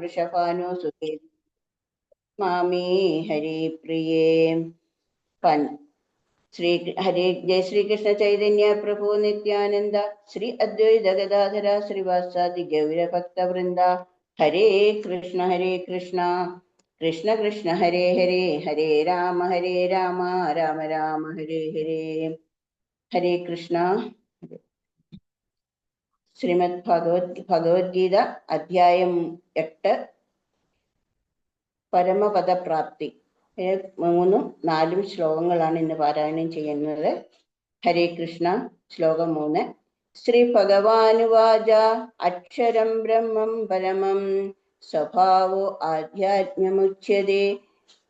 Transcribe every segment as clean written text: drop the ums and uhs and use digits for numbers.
വൃഷഭാനോ സുഖേ മാമേ ഹരി പ്രിയേ. ശ്രീ ഹരേ. ജയ ശ്രീകൃഷ്ണ ചൈതന്യ പ്രഭു നിത്യാനന്ദ ശ്രീ അദ്വൈത ഗദാധര ശ്രീവാസാദി ഗൗരഭക്തവൃന്ദ. ഹരേ കൃഷ്ണ കൃഷ്ണ കൃഷ്ണ ഹരേ ഹരേ, ഹരേ രാമ രാമ രാമ ഹരേ ഹരേ. ഹരേ കൃഷ്ണ. ശ്രീമദ് ഭഗവത്ഗീത അധ്യായം 8 പരമപദപ്രാപ്തി. 3ഉം 4ഉം ശ്ലോകങ്ങളാണ് ഇന്ന് പാരായണം ചെയ്യുന്നത്. ഹരേ കൃഷ്ണ. ശ്ലോകം 3. ശ്രീ ഭഗവാനുവാച അക്ഷരം ബ്രഹ്മം പരമം സ്വഭാവോ ആധ്യാത്മ്യമുച്യതേ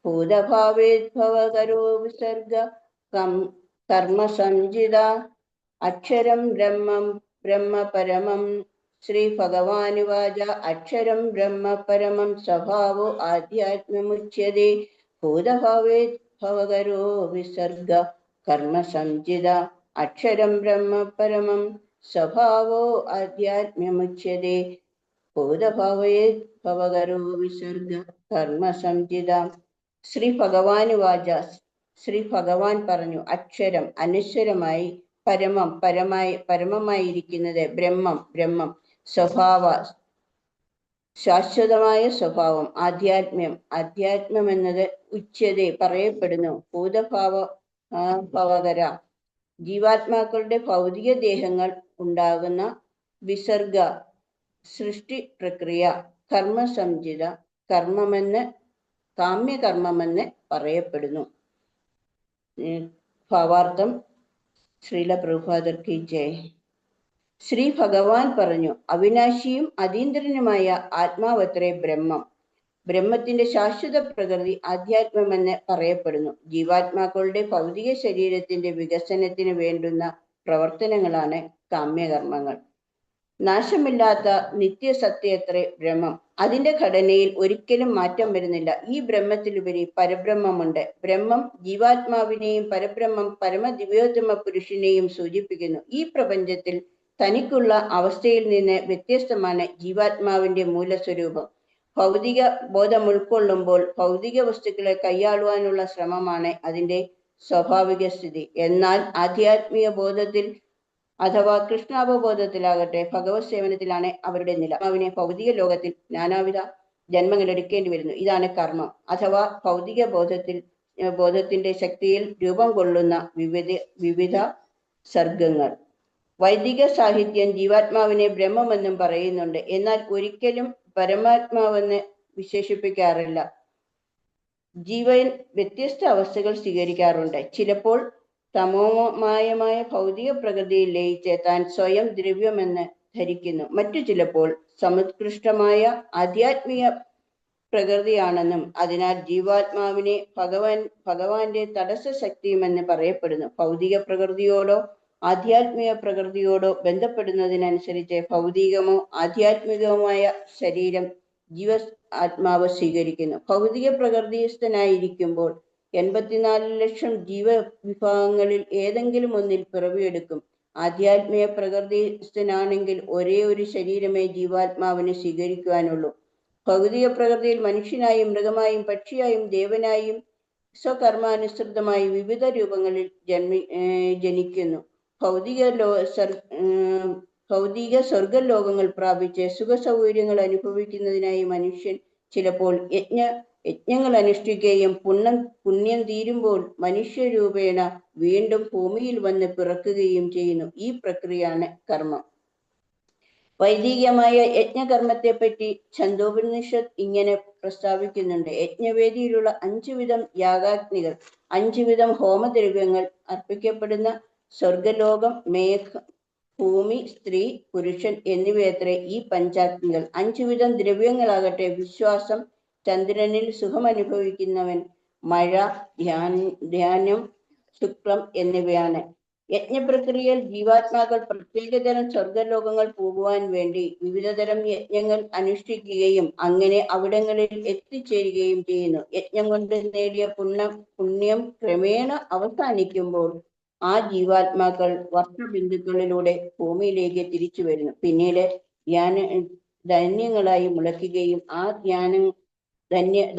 ഭൂതഭാവേദ്ഭവകരോ വിസർഗ കർമ്മ സംജിത. അക്ഷരം ബ്രഹ്മം ബ്രഹ്മ പരമം. ശ്രീ ഭഗവാനുവാച അക്ഷരം ബ്രഹ്മ പരമം സ്വഭാവോ ആധ്യാത്മ്യമുച്യതേ ഭൂതഭാവേദ്ഭവകരോ വിസർഗ കർമ്മ സംജിത. അക്ഷരം ബ്രഹ്മ പരമം സ്വഭാവോ ആധ്യാത്മ്യമുച്യതേ ഭൂതഭാവേദ്ഭവകരോ വിസർഗ കർമ്മ സംജിത. ശ്രീ ഭഗവാനുവാച ശ്രീ ഭഗവാൻ പറഞ്ഞു, അക്ഷരം അനശ്വരമായി, പരമം പരമമായിരിക്കുന്നത്, ബ്രഹ്മം സ്വഭാവ ശാശ്വതമായ സ്വഭാവം, ആധ്യാത്മ്യം എന്നത് ഉച്യതേ പറയപ്പെടുന്നു, ഭൂതഭാവകര ജീവാത്മാക്കളുടെ ഭൗതിക ദേഹങ്ങൾ ഉണ്ടാകുന്ന വിസർഗ സൃഷ്ടി പ്രക്രിയ, കർമ്മസംജിത കാമ്യകർമ്മമെന്ന് പറയപ്പെടുന്നു. ഭാവാർത്ഥം. ശ്രീല പ്രഭുപാദർ കി ജയ്. ശ്രീ ഭഗവാൻ പറഞ്ഞു, അവിനാശിയും അതീന്ദ്രനുമായ ആത്മാവത്രേ ബ്രഹ്മം. ബ്രഹ്മത്തിന്റെ ശാശ്വത പ്രകൃതി ആധ്യാത്മമെന്ന് പറയപ്പെടുന്നു. ജീവാത്മാക്കളുടെ ഭൗതിക ശരീരത്തിന്റെ വികസനത്തിന് വേണ്ടുന്ന പ്രവർത്തനങ്ങളാണ് കാമ്യകർമ്മങ്ങൾ. നാശമില്ലാത്ത നിത്യസത്യത്രേ ബ്രഹ്മം. അതിന്റെ ഘടനയിൽ ഒരിക്കലും മാറ്റം വരുന്നില്ല. ഈ ബ്രഹ്മത്തിലുപരി പരബ്രഹ്മമുണ്ട്. ബ്രഹ്മം ജീവാത്മാവിനെയും പരബ്രഹ്മം പരമദിവ്യോത്തമ പുരുഷനെയും സൂചിപ്പിക്കുന്നു. ഈ പ്രപഞ്ചത്തിൽ തനിക്കുള്ള അവസ്ഥയിൽ നിന്ന് വ്യത്യസ്തമാണ് ജീവാത്മാവിന്റെ മൂലസ്വരൂപം. ഭൗതിക ബോധം ഉൾക്കൊള്ളുമ്പോൾ ഭൗതിക വസ്തുക്കളെ കൈയാളുവാനുള്ള ശ്രമമാണ് അതിന്റെ സ്വാഭാവിക സ്ഥിതി. എന്നാൽ ആധ്യാത്മിക ബോധത്തിൽ അഥവാ കൃഷ്ണാവബോധത്തിലാകട്ടെ ഭഗവത് സേവനത്തിലാണ് അവരുടെ നില. അവനെ ഭൗതിക ലോകത്തിൽ നാനാവിധ ജന്മങ്ങൾ എടുക്കേണ്ടി വരുന്നു. ഇതാണ് കർമ്മം അഥവാ ഭൗതിക ബോധത്തിന്റെ ശക്തിയിൽ രൂപം കൊള്ളുന്ന വിവിധ സർഗങ്ങൾ. വൈദിക സാഹിത്യം ജീവാത്മാവിനെ ബ്രഹ്മമെന്നും പറയുന്നുണ്ട്, എന്നാൽ ഒരിക്കലും പരമാത്മാവെന്ന് വിശേഷിപ്പിക്കാറില്ല. ജീവൻ വ്യത്യസ്ത അവസ്ഥകൾ സ്വീകരിക്കാറുണ്ട്. ചിലപ്പോൾ തമോമയമായ ഭൗതിക പ്രകൃതിയിൽ ലയിച്ച് താൻ സ്വയം ദ്രവ്യമെന്ന് ധരിക്കുന്നു. മറ്റു ചിലപ്പോൾ സമുത്കൃഷ്ടമായ ആധ്യാത്മിക പ്രകൃതിയാണെന്നും അതിനാൽ ജീവാത്മാവിനെ ഭഗവാന്റെ തടസ്സ ശക്തിയുമെന്ന് പറയപ്പെടുന്നു. ഭൗതിക പ്രകൃതിയോടോ ആധ്യാത്മിക പ്രകൃതിയോടോ ബന്ധപ്പെടുന്നതിനനുസരിച്ച് ഭൗതികമോ ആധ്യാത്മികവുമായ ശരീരം ആത്മാവ് സ്വീകരിക്കുന്നു. ഭൗതിക പ്രകൃതിസ്ഥനായിരിക്കുമ്പോൾ 84 ലക്ഷം ജീവവിഭാഗങ്ങളിൽ ഏതെങ്കിലും ഒന്നിൽ പിറവിയെടുക്കും. ആധ്യാത്മിക പ്രകൃതിസ്ഥനാണെങ്കിൽ ഒരേ ഒരു ശരീരമേ ജീവാത്മാവിന് സ്വീകരിക്കുവാനുള്ളൂ. ഭൗതിക പ്രകൃതിയിൽ മനുഷ്യനായും മൃഗമായും പക്ഷിയായും ദേവനായും സ്വകർമാനുസൃതമായി വിവിധ രൂപങ്ങളിൽ ജനിക്കുന്നു. ഭൗതിക സ്വർഗലോകങ്ങൾ പ്രാപിച്ച് സുഖസൗകര്യങ്ങൾ അനുഭവിക്കുന്നതിനായി മനുഷ്യൻ ചിലപ്പോൾ യജ്ഞങ്ങൾ അനുഷ്ഠിക്കുകയും പുണ്യം തീരുമ്പോൾ മനുഷ്യരൂപേണ വീണ്ടും ഭൂമിയിൽ വന്ന് പിറക്കുകയും ചെയ്യുന്നു. ഈ പ്രക്രിയയാണ് കർമ്മം. വൈദികമായ യജ്ഞകർമ്മത്തെപ്പറ്റി ഛന്ദോപനിഷത്ത് ഇങ്ങനെ പ്രസ്താവിക്കുന്നുണ്ട്. യജ്ഞവേദിയിലുള്ള 5 വിധം യാഗാഗ്നികൾ, 5 വിധം ഹോമദ്രവ്യങ്ങൾ അർപ്പിക്കപ്പെടുന്ന സ്വർഗലോകം, മേഘം, ഭൂമി, സ്ത്രീ, പുരുഷൻ എന്നിവയത്രേ ഈ പഞ്ചാഗ്നികൾ. 5 വിധം ദ്രവ്യങ്ങളാകട്ടെ വിശ്വാസം, ചന്ദ്രനിൽ സുഖമനുഭവിക്കുന്നവൻ, മഴ, ധ്യാനം, ശുക്ലം എന്നിവയാണ്. യജ്ഞപ്രക്രിയയിൽ ജീവാത്മാക്കൾ പ്രത്യേകതരം സ്വർഗലോകങ്ങൾ പോകുവാൻ വേണ്ടി വിവിധതരം യജ്ഞങ്ങൾ അനുഷ്ഠിക്കുകയും അങ്ങനെ അവിടങ്ങളിൽ എത്തിച്ചേരുകയും ചെയ്യുന്നു. യജ്ഞം കൊണ്ട് നേടിയ പുണ്യം ക്രമേണ അവസാനിക്കുമ്പോൾ ആ ജീവാത്മാക്കൾ വർഷബിന്ദുക്കളിലൂടെ ഭൂമിയിലേക്ക് തിരിച്ചു വരുന്നു. പിന്നീട് ധാന്യങ്ങളായി മുളയ്ക്കുകയും ആ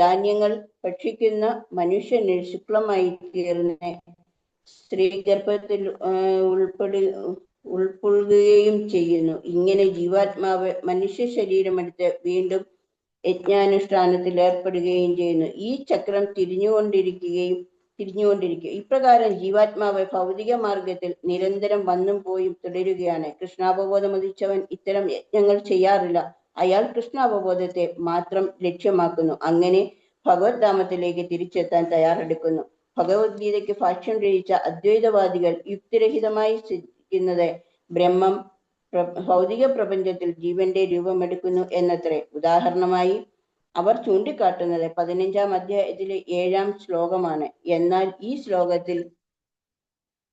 ധാന്യങ്ങൾ ഭക്ഷിക്കുന്ന മനുഷ്യന് ശുക്ലമായി തീർന്ന് സ്ത്രീ ഗർഭത്തിൽ ഉൾക്കൊള്ളുകയും ചെയ്യുന്നു. ഇങ്ങനെ ജീവാത്മാവ് മനുഷ്യ ശരീരമെടുത്ത് വീണ്ടും യജ്ഞാനുഷ്ഠാനത്തിൽ ഏർപ്പെടുകയും ചെയ്യുന്നു. ഈ ചക്രം തിരിഞ്ഞുകൊണ്ടിരിക്കും. ഇപ്രകാരം ജീവാത്മാവ് ഭൗതിക മാർഗത്തിൽ നിരന്തരം വന്നും പോയും തുടരുകയാണ്. കൃഷ്ണാവബോധം ഉദിച്ചവൻ ഇത്തരം യജ്ഞങ്ങൾ ചെയ്യാറില്ല. അയാൾ കൃഷ്ണാവബോധത്തെ മാത്രം ലക്ഷ്യമാക്കുന്നു. അങ്ങനെ ഭഗവത് ധാമത്തിലേക്ക് തിരിച്ചെത്താൻ തയ്യാറെടുക്കുന്നു. ഭഗവത്ഗീതയ്ക്ക് ഭാഷ്യം രചിച്ച അദ്വൈതവാദികൾ യുക്തിരഹിതമായി ചിന്തിക്കുന്നത് ബ്രഹ്മം ഭൗതിക പ്രപഞ്ചത്തിൽ ജീവന്റെ രൂപമെടുക്കുന്നു എന്നത്രേ. ഉദാഹരണമായി അവർ ചൂണ്ടിക്കാട്ടുന്നത് 15-ാം അധ്യായത്തിലെ 7-ാം ശ്ലോകമാണ്. എന്നാൽ ഈ ശ്ലോകത്തിൽ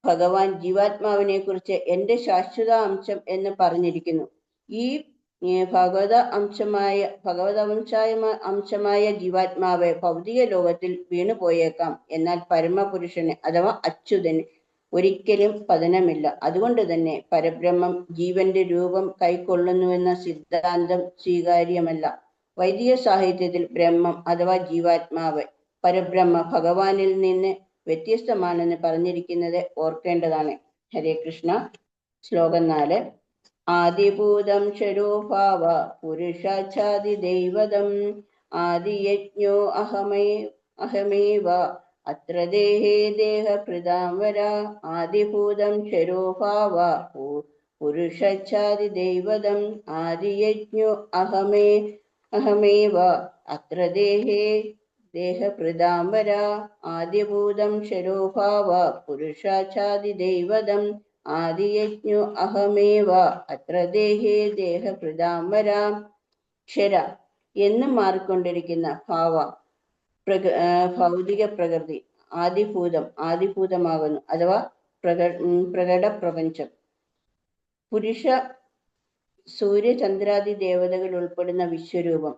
ഭഗവാൻ ജീവാത്മാവിനെ കുറിച്ച് എന്റെ ശാശ്വത അംശം എന്ന് പറഞ്ഞിരിക്കുന്നു. ഈ ഭഗവതംശമായ ജീവാത്മാവ് ഭൗതിക ലോകത്തിൽ വീണുപോയേക്കാം. എന്നാൽ പരമപുരുഷന് അഥവാ അച്യുതന് ഒരിക്കലും പതനമില്ല. അതുകൊണ്ട് തന്നെ പരബ്രഹ്മം ജീവന്റെ രൂപം കൈക്കൊള്ളുന്നുവെന്ന സിദ്ധാന്തം സ്വീകാര്യമല്ല. വൈദിക സാഹിത്യത്തിൽ ബ്രഹ്മം അഥവാ ജീവാത്മാവ് പരബ്രഹ്മ ഭഗവാനിൽ നിന്ന് വ്യത്യസ്തമാണെന്ന് പറഞ്ഞിരിക്കുന്നത് ഓർക്കേണ്ടതാണ്. ഹരേ കൃഷ്ണ. ശ്ലോകം 4. ആദിഭൂതം ക്ഷരോഭാവ പുരുഷാച്ഛാദിദൈവതം ആദിയജ്ഞോ അഹമേവ അത്ര ദേഹേ ദേഹഭൃതാംവര. ആദിഭൂതം ക്ഷരോഭാവ പുരുഷാച്ഛാദിദൈവതം ആദിയജ്ഞോ അഹമേവ അത്ര ദേഹേ ദേഹഭൃതാംബര. ആദിഭൂതം ക്ഷരോഭാവ പുരുഷാച്ഛാദിദൈവതം ആദിയജ്ഞോ അഹമേവ അത്ര ദേഹേ ദേഹഭൃതാംബര. ക്ഷര എന്ന് മാറിക്കൊണ്ടിരിക്കുന്ന ഭൗതിക പ്രകൃതി ആദിഭൂതമാകുന്നു അഥവാ പ്രകട പ്രപഞ്ചം. പുരുഷ സൂര്യചന്ദ്രാദി ദേവതകൾ ഉൾപ്പെടുന്ന വിശ്വരൂപം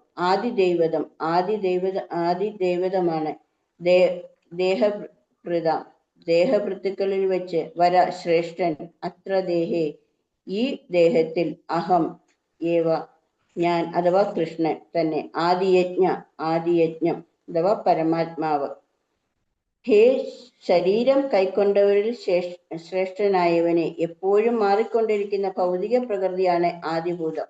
ആദിദൈവതമാണ്. ദേഹഭൃത്തുക്കളിൽ വെച്ച് വര ശ്രേഷ്ഠൻ. അത്ര ദേഹേ ഈ ദേഹത്തിൽ അഹം ഏവ ഞാൻ അഥവാ കൃഷ്ണൻ തന്നെ. ആദിയജ്ഞം അഥവാ പരമാത്മാവ്. ഹേ ശരീരം കൈക്കൊണ്ടവരിൽ ശ്രേഷ്ഠനായവനെ. എപ്പോഴും മാറിക്കൊണ്ടിരിക്കുന്ന ഭൗതിക പ്രകൃതിയാണ് ആദിഭൂതം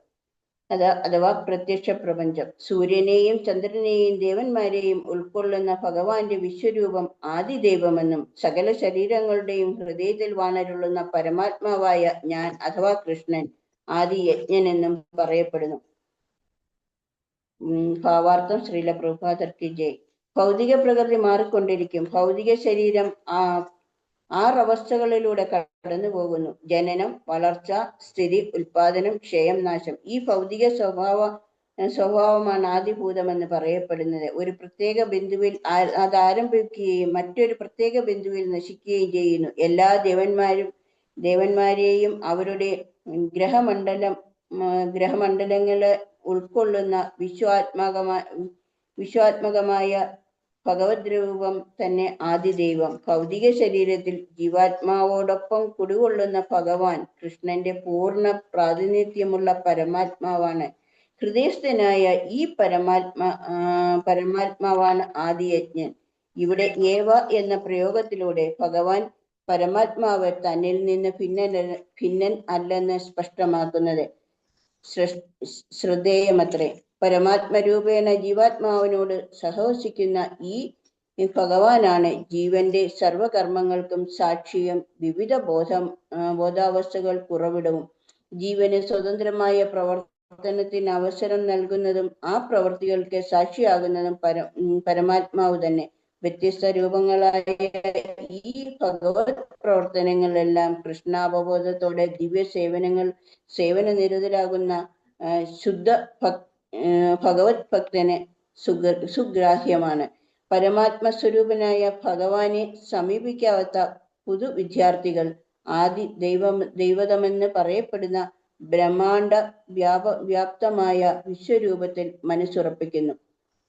അഥവാ പ്രത്യക്ഷ പ്രപഞ്ചം. സൂര്യനെയും ചന്ദ്രനെയും ദേവന്മാരെയും ഉൾക്കൊള്ളുന്ന ഭഗവാന്റെ വിശ്വരൂപം ആദിദൈവമെന്നും സകല ശരീരങ്ങളുടെയും ഹൃദയത്തിൽ വാണരുളുന്ന പരമാത്മാവായ ഞാൻ അഥവാ കൃഷ്ണൻ ആദിയജ്ഞനെന്നും പറയപ്പെടുന്നു. ഭാവാർത്ഥം ശ്രീല പ്രഭുപാദർ കി ജയ്. ഭൗതിക പ്രകൃതി മാറിക്കൊണ്ടിരിക്കും. ഭൗതിക ശരീരം 6 അവസ്ഥകളിലൂടെ കടന്നു പോകുന്നു. ജനനം, വളർച്ച, സ്ഥിതി, ഉൽപാദനം, ക്ഷയം, നാശം. ഈ ഭൗതിക സ്വഭാവമാണ് ആദിഭൂതമെന്ന് പറയപ്പെടുന്നത്. ഒരു പ്രത്യേക ബിന്ദുവിൽ അത് ആരംഭിക്കുകയും മറ്റൊരു പ്രത്യേക ബിന്ദുവിൽ നശിക്കുകയും ചെയ്യുന്നു. എല്ലാ ദേവന്മാരെയും അവരുടെ ഗ്രഹമണ്ഡലങ്ങളെ ഉൾക്കൊള്ളുന്ന വിശ്വാത്മകമായ ഭഗവത് രൂപം തന്നെ ആദിദൈവം. ഭൗതിക ശരീരത്തിൽ ജീവാത്മാവോടൊപ്പം കുടികൊള്ളുന്ന ഭഗവാൻ കൃഷ്ണന്റെ പൂർണ്ണ പ്രാതിനിധ്യമുള്ള പരമാത്മാവാണ്. ഹൃദയസ്ഥനായ ഈ പരമാത്മാവാണ് ആദിയജ്ഞൻ. ഇവിടെ ഏവ എന്ന പ്രയോഗത്തിലൂടെ ഭഗവാൻ പരമാത്മാവ് തന്നിൽ നിന്ന് ഭിന്നൻ അല്ലെന്ന് സ്പഷ്ടമാക്കുന്നത് ശ്രദ്ധേയമത്രേ. പരമാത്മരൂപേണ ജീവാത്മാവിനോട് സഹവസിക്കുന്ന ഈ ഭഗവാനാണ് ജീവന്റെ സർവകർമ്മങ്ങൾക്കും സാക്ഷിയും വിവിധ ബോധാവസ്ഥകൾ കുറവിടവും. ജീവന് സ്വതന്ത്രമായ പ്രവർത്തനത്തിന് അവസരം നൽകുന്നതും ആ പ്രവൃത്തികൾക്ക് സാക്ഷിയാകുന്നതും പരമാത്മാവ് തന്നെ. വ്യത്യസ്ത രൂപങ്ങളായ ഈ ഭഗവത് പ്രവർത്തനങ്ങളെല്ലാം കൃഷ്ണാവബോധത്തോടെ സേവന നിരതരാകുന്ന ശുദ്ധ ഭഗവത് ഭക്തന് സുഗ്രാഹ്യമാണ്. പരമാത്മസ്വരൂപനായ ഭഗവാനെ സമീപിക്കാത്ത പുതു വിദ്യാർത്ഥികൾ ദൈവതമെന്ന് പറയപ്പെടുന്ന ബ്രഹ്മാണ്ഡ വ്യാപ്തമായ വിശ്വരൂപത്തിൽ മനസ്സുറപ്പിക്കുന്നു.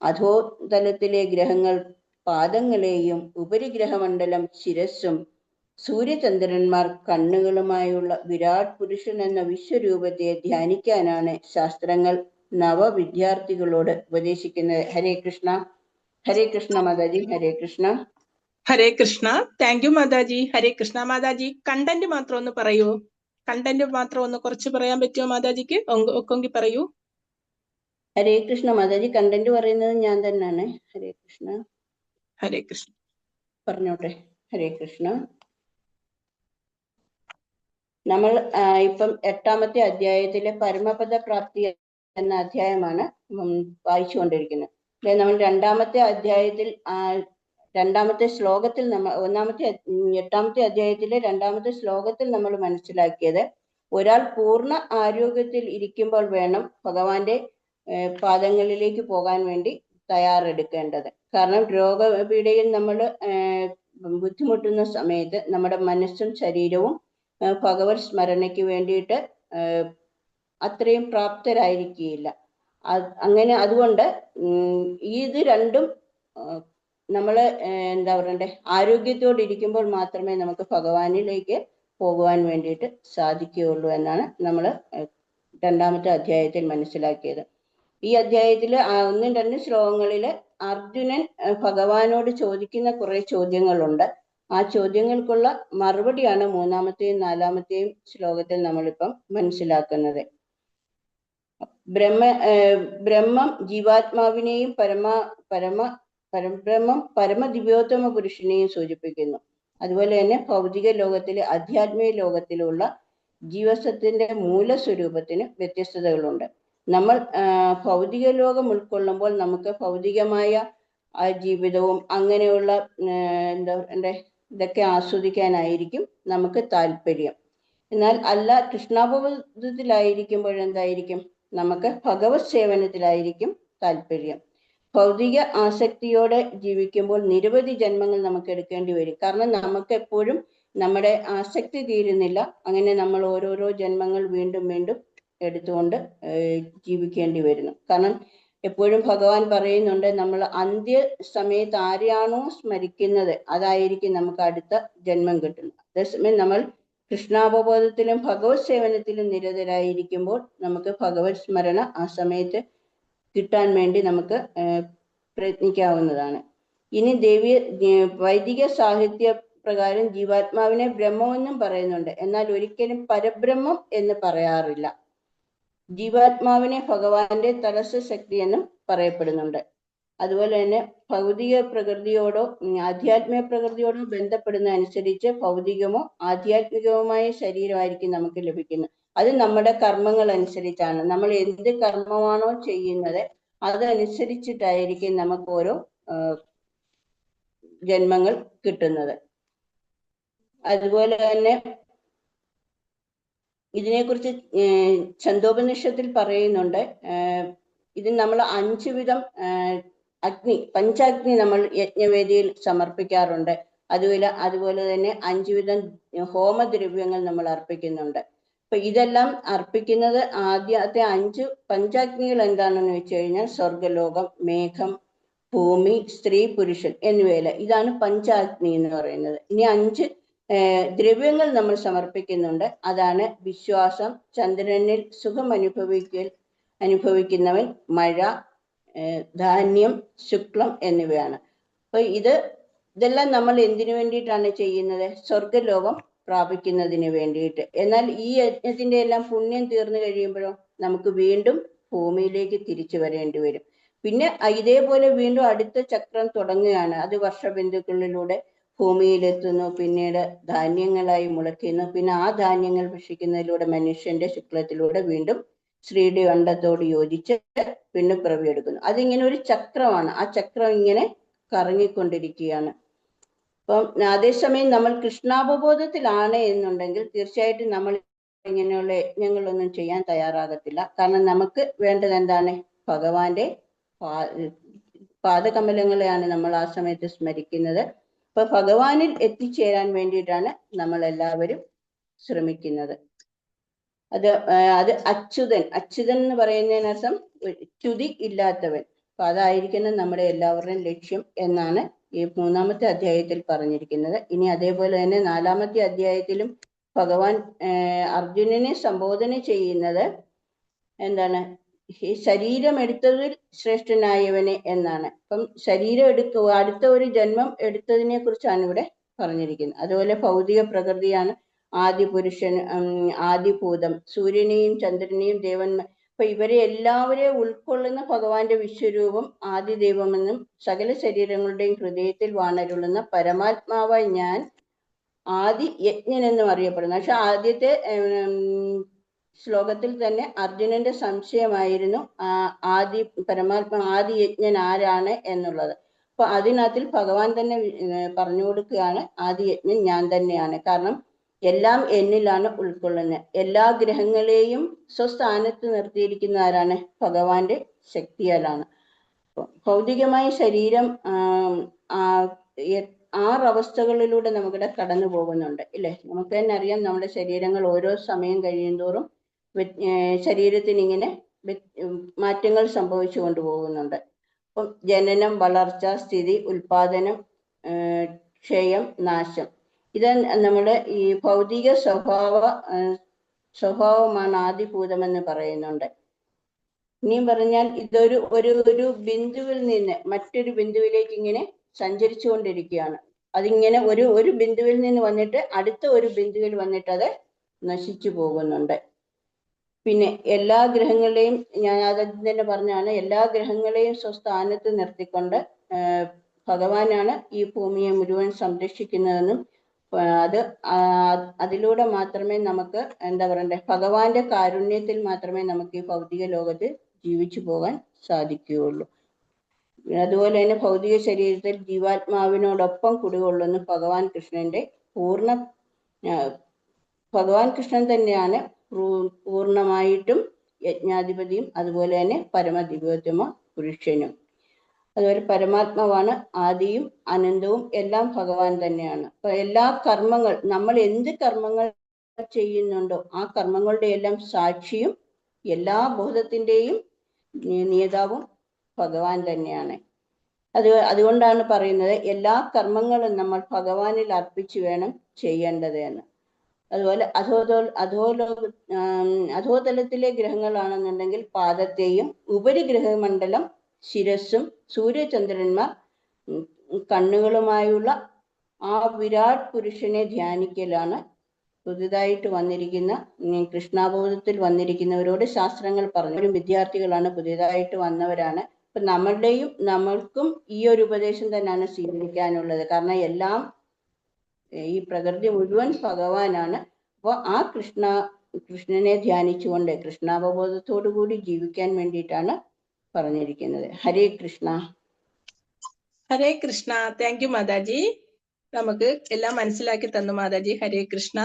അധോതലത്തിലെ ഗ്രഹങ്ങൾ പാദങ്ങളെയും ഉപരിഗ്രഹമണ്ഡലം ശിരസ്സും സൂര്യചന്ദ്രന്മാർ കണ്ണുകളുമായുള്ള വിരാട് പുരുഷൻ എന്ന വിശ്വരൂപത്തെ ധ്യാനിക്കാനാണ് ശാസ്ത്രങ്ങൾ നവ വിദ്യാർത്ഥികളോട് ഉപദേശിക്കുന്നത്? Hare Krishna. Hare Krishna Mataji. Hare Krishna. Hare Krishna. Thank you Mataji. Hare Krishna. Mataji content മാത്രം ഒന്ന് പറയൂ. കണ്ടന്റ് മാത്രം ഒന്ന് കുറച്ച് പറയാൻ പറ്റുമോ മാതാജിക്ക്? ഒക്കെങ്കിൽ പറയൂ. ഹരേ കൃഷ്ണ മാതാജി. കണ്ടന്റ് പറയുന്നത് ഞാൻ തന്നെയാണ്. ഹരേ കൃഷ്ണ. ഹരേ കൃഷ്ണ പറഞ്ഞോട്ടെ. ഹരേ കൃഷ്ണ. നമ്മൾ ഇപ്പം 8ാമത്തെ അധ്യായത്തിലെ പരമപദ പ്രാപ്തി എന്ന അധ്യായമാണ് വായിച്ചുകൊണ്ടിരിക്കുന്നത്. നമ്മൾ 2ാമത്തെ അധ്യായത്തിൽ 2ാമത്തെ ശ്ലോകത്തിൽ നമ്മൾ 8ാമത്തെ അധ്യായത്തിലെ 2ാമത്തെ ശ്ലോകത്തിൽ നമ്മൾ മനസ്സിലാക്കിയത്, ഒരാൾ പൂർണ്ണ ആരോഗ്യത്തിൽ ഇരിക്കുമ്പോൾ വേണം ഭഗവാന്റെ പാദങ്ങളിലേക്ക് പോകാൻ വേണ്ടി തയ്യാറെടുക്കേണ്ടത്. കാരണം രോഗപീഠയിൽ നമ്മൾ ബുദ്ധിമുട്ടുന്ന സമയത്ത് നമ്മുടെ മനസ്സും ശരീരവും ഭഗവത് സ്മരണയ്ക്ക് വേണ്ടിയിട്ട് അത്രയും പ്രാപ്തരായിരിക്കുകയില്ല. അങ്ങനെ അതുകൊണ്ട് ഇത് രണ്ടും നമ്മൾ എന്താ പറയണ്ടേ, ആരോഗ്യത്തോടെ ഇരിക്കുമ്പോൾ മാത്രമേ നമുക്ക് ഭഗവാനിലേക്ക് പോകുവാൻ വേണ്ടിയിട്ട് സാധിക്കുകയുള്ളൂ എന്നാണ് നമ്മൾ 2ാമത്തെ അധ്യായത്തിൽ മനസ്സിലാക്കിയത്. ഈ അധ്യായത്തിൽ 1-2 ശ്ലോകങ്ങളിൽ അർജുനൻ ഭഗവാനോട് ചോദിക്കുന്ന കുറെ ചോദ്യങ്ങളുണ്ട്. ആ ചോദ്യങ്ങൾക്കുള്ള മറുപടിയാണ് 3ാമത്തെയും 4ാമത്തെയും ശ്ലോകത്തിൽ നമ്മളിപ്പം മനസ്സിലാക്കുന്നത്. ബ്രഹ്മം ജീവാത്മാവിനെയും പരബ്രഹ്മം പരമദിവ്യോത്തമ പുരുഷനെയും സൂചിപ്പിക്കുന്നു. അതുപോലെ തന്നെ ഭൗതിക ലോകത്തിലെ ആധ്യാത്മിക ലോകത്തിലുള്ള ജീവസത്തിന്റെ മൂലസ്വരൂപത്തിന് വ്യത്യസ്തതകളുണ്ട്. നമ്മൾ ഭൗതിക ലോകം ഉൾക്കൊള്ളുമ്പോൾ നമുക്ക് ഭൗതികമായ ആ ജീവിതവും അങ്ങനെയുള്ള എന്താ പറയണ്ടേ, ഇതൊക്കെ ആസ്വദിക്കാനായിരിക്കും നമുക്ക് താല്പര്യം. എന്നാൽ അല്ല, കൃഷ്ണാവബോധത്തിലായിരിക്കുമ്പോഴെന്തായിരിക്കും, നമുക്ക് ഭഗവത് സേവനത്തിലായിരിക്കും താല്പര്യം. ഭൗതിക ആസക്തിയോടെ ജീവിക്കുമ്പോൾ നിരവധി ജന്മങ്ങൾ നമുക്ക് എടുക്കേണ്ടി വരും. കാരണം നമുക്ക് എപ്പോഴും നമ്മുടെ ആസക്തി തീരുന്നില്ല. അങ്ങനെ നമ്മൾ ഓരോരോ ജന്മങ്ങൾ വീണ്ടും വീണ്ടും എടുത്തുകൊണ്ട് ജീവിക്കേണ്ടി വരുന്നു. കാരണം എപ്പോഴും ഭഗവാൻ പറയുന്നുണ്ട്, നമ്മൾ അന്ത്യ സമയത്ത് ആരെയാണോ സ്മരിക്കുന്നത് അതായിരിക്കും നമുക്ക് അടുത്ത ജന്മം കിട്ടുന്നത്. അതേസമയം നമ്മൾ കൃഷ്ണാവബോധത്തിലും ഭഗവത് സേവനത്തിലും നിരതരായിരിക്കുമ്പോൾ നമുക്ക് ഭഗവത് സ്മരണ ആ സമയത്ത് കിട്ടാൻ വേണ്ടി നമുക്ക് പ്രയത്നിക്കാവുന്നതാണ്. ഇനി വൈദിക സാഹിത്യ പ്രകാരം ജീവാത്മാവിനെ ബ്രഹ്മമെന്നും പറയുന്നുണ്ട്. എന്നാൽ ഒരിക്കലും പരബ്രഹ്മം എന്ന് പറയാറില്ല. ജീവാത്മാവിനെ ഭഗവാന്റെ തടസ്സ ശക്തി എന്നും പറയപ്പെടുന്നുണ്ട്. അതുപോലെ തന്നെ ഭൗതിക പ്രകൃതിയോടോ ആധ്യാത്മിക പ്രകൃതിയോടോ ബന്ധപ്പെടുന്ന അനുസരിച്ച് ഭൗതികമോ ആധ്യാത്മികവുമായ ശരീരമായിരിക്കും നമുക്ക് ലഭിക്കുന്നത്. അത് നമ്മുടെ കർമ്മങ്ങൾ അനുസരിച്ചാണ്. നമ്മൾ എന്ത് കർമ്മമാണോ ചെയ്യുന്നത് അതനുസരിച്ചിട്ടായിരിക്കും നമുക്ക് ഓരോ ജന്മങ്ങൾ കിട്ടുന്നത്. അതുപോലെ തന്നെ ഇതിനെക്കുറിച്ച് ഛന്ദോപനിഷത്തിൽ പറയുന്നുണ്ട്. ഇത് നമ്മൾ 5 വിധം പഞ്ചാഗ്നി നമ്മൾ യജ്ഞവേദിയിൽ സമർപ്പിക്കാറുണ്ട്. അതുപോലെ തന്നെ 5 വിധം ഹോമദ്രവ്യങ്ങൾ നമ്മൾ അർപ്പിക്കുന്നുണ്ട്. അപ്പൊ ഇതെല്ലാം അർപ്പിക്കുന്നത് ആദ്യത്തെ 5 പഞ്ചാഗ്നികൾ എന്താണെന്ന് വെച്ച് കഴിഞ്ഞാൽ സ്വർഗലോകം, മേഘം, ഭൂമി, സ്ത്രീ, പുരുഷൻ എന്നിവയല്ല. ഇതാണ് പഞ്ചാഗ്നി എന്ന് പറയുന്നത്. ഇനി 5 ദ്രവ്യങ്ങൾ നമ്മൾ സമർപ്പിക്കുന്നുണ്ട്. അതാണ് വിശ്വാസം, ചന്ദ്രനിൽ സുഖം അനുഭവിക്കുന്നവൻ, മഴ, ധാന്യം, ശുക്ലം എന്നിവയാണ്. അപ്പൊ ഇതെല്ലാം നമ്മൾ എന്തിനു വേണ്ടിയിട്ടാണ് ചെയ്യുന്നത്? സ്വർഗലോകം പ്രാപിക്കുന്നതിന് വേണ്ടിയിട്ട്. എന്നാൽ ഈ യജ്ഞത്തിന്റെ എല്ലാം പുണ്യം തീർന്നു കഴിയുമ്പോഴോ നമുക്ക് വീണ്ടും ഭൂമിയിലേക്ക് തിരിച്ചു വരേണ്ടി വരും. പിന്നെ ഇതേപോലെ വീണ്ടും അടുത്ത ചക്രം തുടങ്ങുകയാണ്. അത് വർഷബിന്ദുക്കളിലൂടെ ഭൂമിയിലെത്തുന്നു, പിന്നീട് ധാന്യങ്ങളായി മുളയ്ക്കുന്നു. പിന്നെ ആ ധാന്യങ്ങൾ ഭക്ഷിക്കുന്നതിലൂടെ മനുഷ്യന്റെ ശുക്ലത്തിലൂടെ വീണ്ടും ശ്രീയുടെ അണ്ടത്തോട് യോജിച്ച് പിന്നെ പിറവിയെടുക്കുന്നു. അതിങ്ങനെ ഒരു ചക്രമാണ്. ആ ചക്രം ഇങ്ങനെ കറങ്ങിക്കൊണ്ടിരിക്കുകയാണ്. അപ്പം അതേസമയം നമ്മൾ കൃഷ്ണാവബോധത്തിലാണ് എന്നുണ്ടെങ്കിൽ തീർച്ചയായിട്ടും നമ്മൾ ഇങ്ങനെയുള്ള യജ്ഞങ്ങളൊന്നും ചെയ്യാൻ തയ്യാറാകത്തില്ല. കാരണം നമുക്ക് വേണ്ടത് എന്താണ്? ഭഗവാന്റെ പാദകമലങ്ങളെയാണ് നമ്മൾ ആ സമയത്ത് സ്മരിക്കുന്നത്. അപ്പൊ ഭഗവാനിൽ എത്തിച്ചേരാൻ വേണ്ടിയിട്ടാണ് നമ്മൾ എല്ലാവരും ശ്രമിക്കുന്നത്. അത് അച്യുതൻ എന്ന് പറയുന്നതിനർത്ഥം ച്യുതി ഇല്ലാത്തവൻ. അപ്പൊ അതായിരിക്കണം നമ്മുടെ എല്ലാവരുടെയും ലക്ഷ്യം എന്നാണ് ഈ 3ാമത്തെ അധ്യായത്തിൽ പറഞ്ഞിരിക്കുന്നത്. ഇനി അതേപോലെ തന്നെ 4ാമത്തെ അധ്യായത്തിലും ഭഗവാൻ അർജുനനെ സംബോധന ചെയ്യുന്നത് എന്താണ്? ഈ ശരീരം എടുത്തതിൽ ശ്രേഷ്ഠനായവനെ എന്നാണ്. അപ്പം ശരീരം അടുത്ത ഒരു ജന്മം എടുത്തതിനെ കുറിച്ചാണ് ഇവിടെ പറഞ്ഞിരിക്കുന്നത്. അതുപോലെ ഭൗതിക പ്രകൃതിയാണ് ആദി പുരുഷൻ, ആദിഭൂതം, സൂര്യനെയും ചന്ദ്രനെയും ദേവന്മാർ. അപ്പൊ ഇവരെ എല്ലാവരെയും ഉൾക്കൊള്ളുന്ന ഭഗവാന്റെ വിശ്വരൂപം ആദിദൈവമെന്നും സകല ശരീരങ്ങളുടെയും ഹൃദയത്തിൽ വാണരുളുന്ന പരമാത്മാവായി ഞാൻ ആദി യജ്ഞൻ എന്നും അറിയപ്പെടുന്നു. പക്ഷെ ആദ്യത്തെ ശ്ലോകത്തിൽ തന്നെ അർജുനന്റെ സംശയമായിരുന്നു പരമാത്മാ ആദി യജ്ഞൻ ആരാണ് എന്നുള്ളത്. അപ്പൊ അതിനകത്തിൽ ഭഗവാൻ തന്നെ പറഞ്ഞു കൊടുക്കുകയാണ് ആദി യജ്ഞൻ ഞാൻ തന്നെയാണ്. കാരണം എല്ലാം എന്നിലാണ് ഉൾക്കൊള്ളുന്നത്. എല്ലാ ഗ്രഹങ്ങളെയും സ്വസ്ഥാനത്ത് നിർത്തിയിരിക്കുന്ന ആരാണ്? ഭഗവാന്റെ ശക്തിയാലാണ്. ഭൗതികമായ ശരീരം 6 അവസ്ഥകളിലൂടെ നമുക്കിവിടെ കടന്നു പോകുന്നുണ്ട് ഇല്ലേ? നമുക്ക് തന്നെ അറിയാം, നമ്മുടെ ശരീരങ്ങൾ ഓരോ സമയം കഴിയുന്തോറും ശരീരത്തിന് ഇങ്ങനെ മാറ്റങ്ങൾ സംഭവിച്ചു കൊണ്ടുപോകുന്നുണ്ട്. അപ്പം ജനനം, വളർച്ച, സ്ഥിതി, ഉൽപാദനം, ക്ഷയം, നാശം, ഇത് നമ്മുടെ ഈ ഭൗതിക സ്വഭാവമാണ് ആദിഭൂതമെന്ന് പറയുന്നുണ്ട്. ഇനിയും പറഞ്ഞാൽ ഇതൊരു ഒരു ബിന്ദുവിൽ നിന്ന് മറ്റൊരു ബിന്ദുവിലേക്ക് ഇങ്ങനെ സഞ്ചരിച്ചു കൊണ്ടിരിക്കുകയാണ്. അതിങ്ങനെ ഒരു ബിന്ദുവിൽ നിന്ന് വന്നിട്ട് അടുത്ത ഒരു ബിന്ദുവിൽ വന്നിട്ട് അത് നശിച്ചു പോകുന്നുണ്ട്. പിന്നെ എല്ലാ ഗ്രഹങ്ങളെയും ഞാൻ ആദ്യം തന്നെ പറഞ്ഞാണ്, എല്ലാ ഗ്രഹങ്ങളെയും സ്വസ്ഥാനത്ത് നിർത്തിക്കൊണ്ട് ഭഗവാനാണ് ഈ ഭൂമിയെ മുഴുവൻ സംരക്ഷിക്കുന്നതെന്നും അതിലൂടെ മാത്രമേ നമുക്ക് എന്താ പറയണ്ടേ, ഭഗവാന്റെ കാരുണ്യത്തിൽ മാത്രമേ നമുക്ക് ഈ ഭൗതിക ലോകത്ത് ജീവിച്ചു പോകാൻ സാധിക്കുകയുള്ളൂ. അതുപോലെ തന്നെ ഭൗതിക ശരീരത്തിൽ ജീവാത്മാവിനോടൊപ്പം കുടികൊള്ളുന്ന ഭഗവാൻ കൃഷ്ണൻ തന്നെയാണ് പൂർണ്ണമായിട്ടും യജ്ഞാധിപതിയും അതുപോലെ തന്നെ പരമദിവ്യോത്തമ പുരുഷനും. അതുപോലെ പരമാത്മാവാണ് ആദിയും അനന്തവും, എല്ലാം ഭഗവാൻ തന്നെയാണ്. അപ്പൊ എല്ലാ കർമ്മങ്ങൾ, നമ്മൾ എന്ത് കർമ്മങ്ങൾ ചെയ്യുന്നുണ്ടോ ആ കർമ്മങ്ങളുടെ എല്ലാം സാക്ഷിയും എല്ലാ ബോധത്തിന്റെയും നേതാവും ഭഗവാൻ തന്നെയാണ്. അതുകൊണ്ടാണ് പറയുന്നത് എല്ലാ കർമ്മങ്ങളും നമ്മൾ ഭഗവാനിൽ അർപ്പിച്ചു വേണം ചെയ്യേണ്ടത് എന്ന്. അതുപോലെ അധോതലത്തിലെ ഗ്രഹങ്ങളാണെന്നുണ്ടെങ്കിൽ പാദത്തെയും, ഉപരിഗ്രഹമണ്ഡലം ശിരസ്സും, സൂര്യചന്ദ്രന്മാർ കണ്ണുകളുമായുള്ള ആ വിരാട് പുരുഷനെ ധ്യാനിക്കലാണ് പുതുതായിട്ട് വന്നിരിക്കുന്ന കൃഷ്ണാബോധത്തിൽ വന്നിരിക്കുന്നവരോട് ശാസ്ത്രങ്ങൾ പറഞ്ഞു. വിദ്യാർത്ഥികളാണ്, പുതിയതായിട്ട് വന്നവരാണ്. അപ്പൊ നമ്മൾക്കും ഈ ഒരു ഉപദേശം തന്നെയാണ് സ്വീകരിക്കാനുള്ളത്. കാരണം എല്ലാം ഈ പ്രകൃതി മുഴുവൻ ഭഗവാനാണ്. അപ്പോൾ ആ കൃഷ്ണനെ ധ്യാനിച്ചുകൊണ്ട് കൃഷ്ണാവബോധത്തോടു കൂടി ജീവിക്കാൻ വേണ്ടിയിട്ടാണ് പറഞ്ഞിരിക്കുന്നത്. ഹരേ കൃഷ്ണ. ഹരേ കൃഷ്ണ. Thank you mataji. നമുക്ക് എല്ലാം മനസ്സിലാക്കി തന്നു മാതാജി. ഹരേ കൃഷ്ണ.